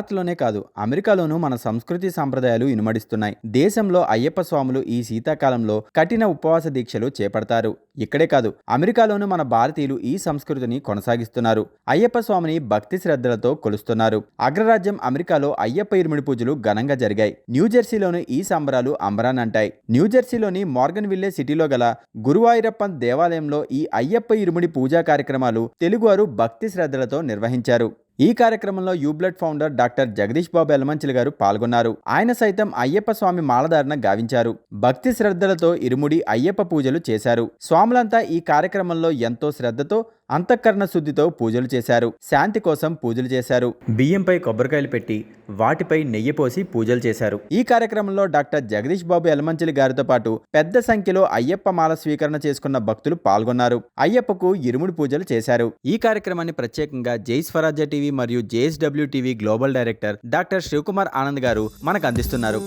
భారత్లోనే కాదు, అమెరికాలోనూ మన సంస్కృతి సాంప్రదాయాలు ఇనుమడిస్తున్నాయి. దేశంలో అయ్యప్ప స్వాములు ఈ శీతాకాలంలో కఠిన ఉపవాస దీక్షలు చేపడతారు. ఇక్కడే కాదు, అమెరికాలోనూ మన భారతీయులు ఈ సంస్కృతిని కొనసాగిస్తున్నారు. అయ్యప్ప స్వామిని భక్తి శ్రద్ధలతో కొలుస్తున్నారు. అగ్రరాజ్యం అమెరికాలో అయ్యప్ప ఇరుముడి పూజలు ఘనంగా జరిగాయి. న్యూజెర్సీలోని ఈ సంబరాలు అంబరానంటాయి. న్యూజెర్సీలోని మార్గన్ విల్లే సిటీలో గల గురువాయూరప్పన్ దేవాలయంలో ఈ అయ్యప్ప ఇరుముడి పూజా కార్యక్రమాలు తెలుగువారు భక్తి శ్రద్ధలతో నిర్వహించారు. ఈ కార్యక్రమంలో యూబ్లడ్ ఫౌండర్ డాక్టర్ జగదీష్ బాబు యలమంచిలి గారు పాల్గొన్నారు. ఆయన సైతం అయ్యప్ప స్వామి మాలధారణ గావించారు. భక్తి శ్రద్ధలతో ఇరుముడి అయ్యప్ప పూజలు చేశారు. స్వాములంతా ఈ కార్యక్రమంలో ఎంతో శ్రద్ధతో అంతఃకరణ శుద్ధితో పూజలు చేశారు. శాంతి కోసం పూజలు చేశారు. బియ్యంపై కొబ్బరికాయలు పెట్టి వాటిపై నెయ్యి పోసి పూజలు చేశారు. ఈ కార్యక్రమంలో డాక్టర్ జగదీష్ బాబు యలమంచిలి గారితో పాటు పెద్ద సంఖ్యలో అయ్యప్ప మాల స్వీకరణ చేసుకున్న భక్తులు పాల్గొన్నారు. అయ్యప్పకు ఇరుముడి పూజలు చేశారు. ఈ కార్యక్రమాన్ని ప్రత్యేకంగా జై స్వరాజ్య టీవీ మరియు JSW TV global director doctor Shivakumar Anand గారు మనకు అందిస్తున్నారు.